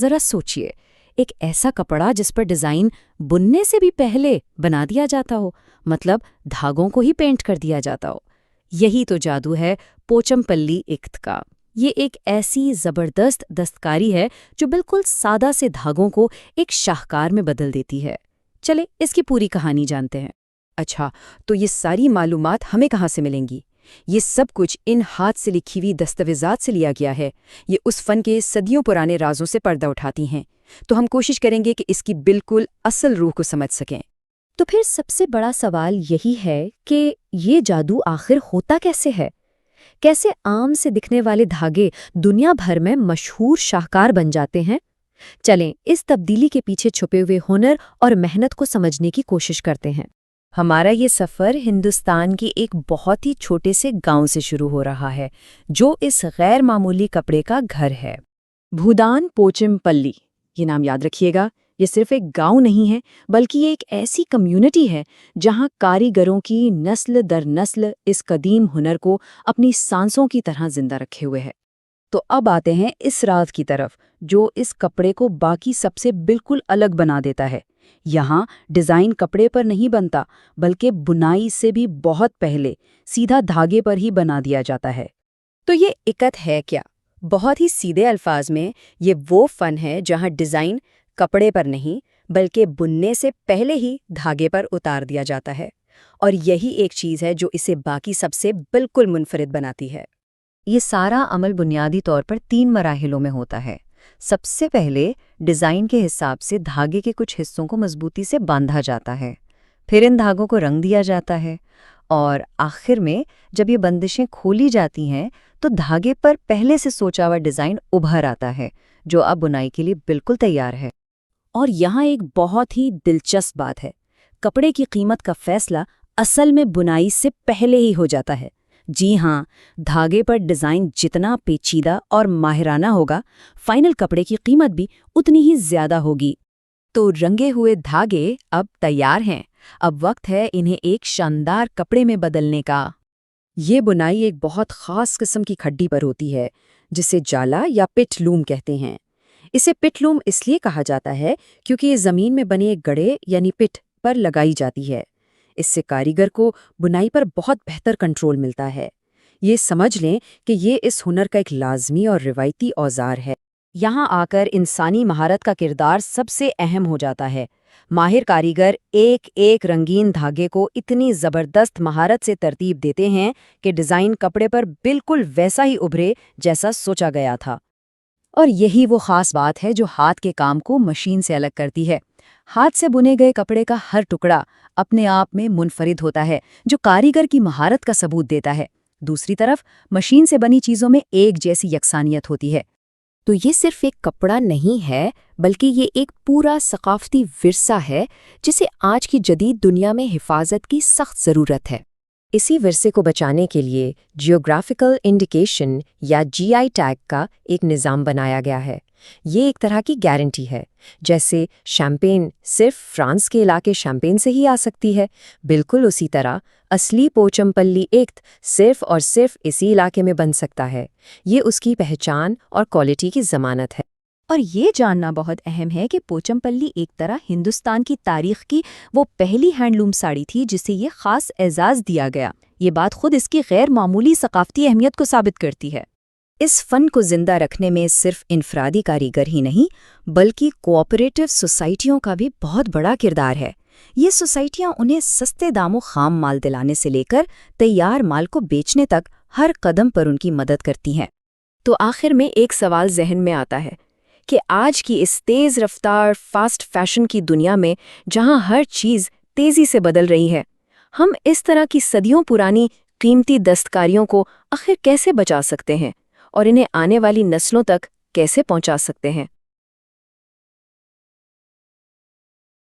ذرا سوچئے، ایک ایسا کپڑا جس پر ڈیزائن بننے سے بھی پہلے بنا دیا جاتا ہو، مطلب دھاگوں کو ہی پینٹ کر دیا جاتا ہو۔ یہی تو جادو ہے پوچم پلی ایکت کا۔ یہ ایک ایسی زبردست دستکاری ہے جو بالکل سادہ سے دھاگوں کو ایک شاہکار میں بدل دیتی ہے۔ چلے اس کی پوری کہانی جانتے ہیں۔ اچھا، تو یہ ساری معلومات ہمیں کہاں سے ملیں گی؟ یہ سب کچھ ان ہاتھ سے لکھی ہوئی دستاویزات سے لیا گیا ہے۔ یہ اس فن کے صدیوں پرانے رازوں سے پردہ اٹھاتی ہیں، تو ہم کوشش کریں گے کہ اس کی بالکل اصل روح کو سمجھ سکیں۔ تو پھر سب سے بڑا سوال یہی ہے کہ یہ جادو آخر ہوتا کیسے ہے؟ کیسے عام سے دکھنے والے دھاگے دنیا بھر میں مشہور شاہکار بن جاتے ہیں؟ چلیں اس تبدیلی کے پیچھے چھپے ہوئے ہنر اور محنت کو سمجھنے کی کوشش کرتے ہیں۔ ہمارا یہ سفر ہندوستان کے ایک بہت ہی چھوٹے سے گاؤں سے شروع ہو رہا ہے، جو اس غیر معمولی کپڑے کا گھر ہے۔ بھودان پوچم پلی، یہ نام یاد رکھیے گا۔ یہ صرف ایک گاؤں نہیں ہے، بلکہ یہ ایک ایسی کمیونٹی ہے جہاں کاریگروں کی نسل در نسل اس قدیم ہنر کو اپنی سانسوں کی طرح زندہ رکھے ہوئے ہے۔ تو اب آتے ہیں اس راز کی طرف جو اس کپڑے کو باقی سب سے بالکل الگ بنا دیتا ہے۔ یہاں ڈیزائن کپڑے پر نہیں بنتا، بلکہ بنائی سے بھی بہت پہلے سیدھا دھاگے پر ہی بنا دیا جاتا ہے۔ تو یہ اکت ہے کیا؟ بہت ہی سیدھے الفاظ میں یہ وہ فن ہے جہاں ڈیزائن کپڑے پر نہیں بلکہ بننے سے پہلے ہی دھاگے پر اتار دیا جاتا ہے، اور یہی ایک چیز ہے جو اسے باقی سب سے بالکل منفرد بناتی ہے۔ یہ سارا عمل بنیادی طور پر 3 مراحلوں میں ہوتا ہے۔ سب سے پہلے ڈیزائن کے حساب سے دھاگے کے کچھ حصوں کو مضبوطی سے باندھا جاتا ہے، پھر ان دھاگوں کو رنگ دیا جاتا ہے، اور آخر میں جب یہ بندشیں کھولی جاتی ہیں تو دھاگے پر پہلے سے سوچا ہوا ڈیزائن ابھر آتا ہے جو اب بنائی کے لیے بالکل تیار ہے۔ اور یہاں ایک بہت ہی دلچسپ بات ہے، کپڑے کی قیمت کا فیصلہ اصل میں بنائی سے پہلے ہی ہو جاتا ہے۔ جی ہاں، دھاگے پر ڈیزائن جتنا پیچیدہ اور ماہرانہ ہوگا، فائنل کپڑے کی قیمت بھی اتنی ہی زیادہ ہوگی۔ تو رنگے ہوئے دھاگے اب تیار ہیں، اب وقت ہے انہیں ایک شاندار کپڑے میں بدلنے کا۔ یہ بنائی ایک بہت خاص قسم کی کھڈی پر ہوتی ہے جسے جالا یا پٹ لوم کہتے ہیں۔ اسے پٹ لوم اس لیے کہا جاتا ہے کیونکہ یہ زمین میں بنے ایک گڑھے یعنی پٹ پر لگائی جاتی ہے۔ اس سے کاریگر کو بنائی پر بہت بہتر کنٹرول ملتا ہے۔ یہ سمجھ لیں کہ یہ اس ہنر کا ایک لازمی اور روایتی اوزار ہے۔ یہاں آ کر انسانی مہارت کا کردار سب سے اہم ہو جاتا ہے۔ ماہر کاریگر ایک ایک رنگین دھاگے کو اتنی زبردست مہارت سے ترتیب دیتے ہیں کہ ڈیزائن کپڑے پر بالکل ویسا ہی ابھرے جیسا سوچا گیا تھا۔ اور یہی وہ خاص بات ہے جو ہاتھ کے کام کو مشین سے الگ کرتی ہے۔ ہاتھ سے بنے گئے کپڑے کا ہر ٹکڑا اپنے آپ میں منفرد ہوتا ہے، جو کاریگر کی مہارت کا ثبوت دیتا ہے۔ دوسری طرف مشین سے بنی چیزوں میں ایک جیسی یکسانیت ہوتی ہے۔ تو یہ صرف ایک کپڑا نہیں ہے، بلکہ یہ ایک پورا ثقافتی ورثہ ہے جسے آج کی جدید دنیا میں حفاظت کی سخت ضرورت ہے۔ اسی ورثے کو بچانے کے لیے جیوگرافیکل انڈیکیشن یا جی آئی ٹیگ کا ایک نظام بنایا گیا ہے۔ یہ ایک طرح کی گارنٹی ہے، جیسے شیمپین صرف فرانس کے علاقے شیمپین سے ہی آ سکتی ہے، بالکل اسی طرح اصلی پوچم پلی ایکت صرف اور صرف اسی علاقے میں بن سکتا ہے۔ یہ اس کی پہچان اور کوالٹی کی ضمانت ہے۔ اور یہ جاننا بہت اہم ہے کہ پوچم پلی ایک طرح ہندوستان کی تاریخ کی وہ پہلی ہینڈلوم ساڑی تھی جسے یہ خاص اعزاز دیا گیا۔ یہ بات خود اس کی غیر معمولی ثقافتی اہمیت کو ثابت کرتی ہے۔ اس فن کو زندہ رکھنے میں صرف انفرادی کاریگر ہی نہیں بلکہ کوآپریٹو سوسائٹیوں کا بھی بہت بڑا کردار ہے۔ یہ سوسائٹیاں انہیں سستے داموں خام مال دلانے سے لے کر تیار مال کو بیچنے تک ہر قدم پر ان کی مدد کرتی ہیں۔ تو آخر میں ایک سوال ذہن میں آتا ہے کہ آج کی اس تیز رفتار فاسٹ فیشن کی دنیا میں جہاں ہر چیز تیزی سے بدل رہی ہے، ہم اس طرح کی صدیوں پرانی قیمتی دستکاریوں کو آخر کیسے بچا سکتے ہیں اور انہیں آنے والی نسلوں تک کیسے پہنچا سکتے ہیں؟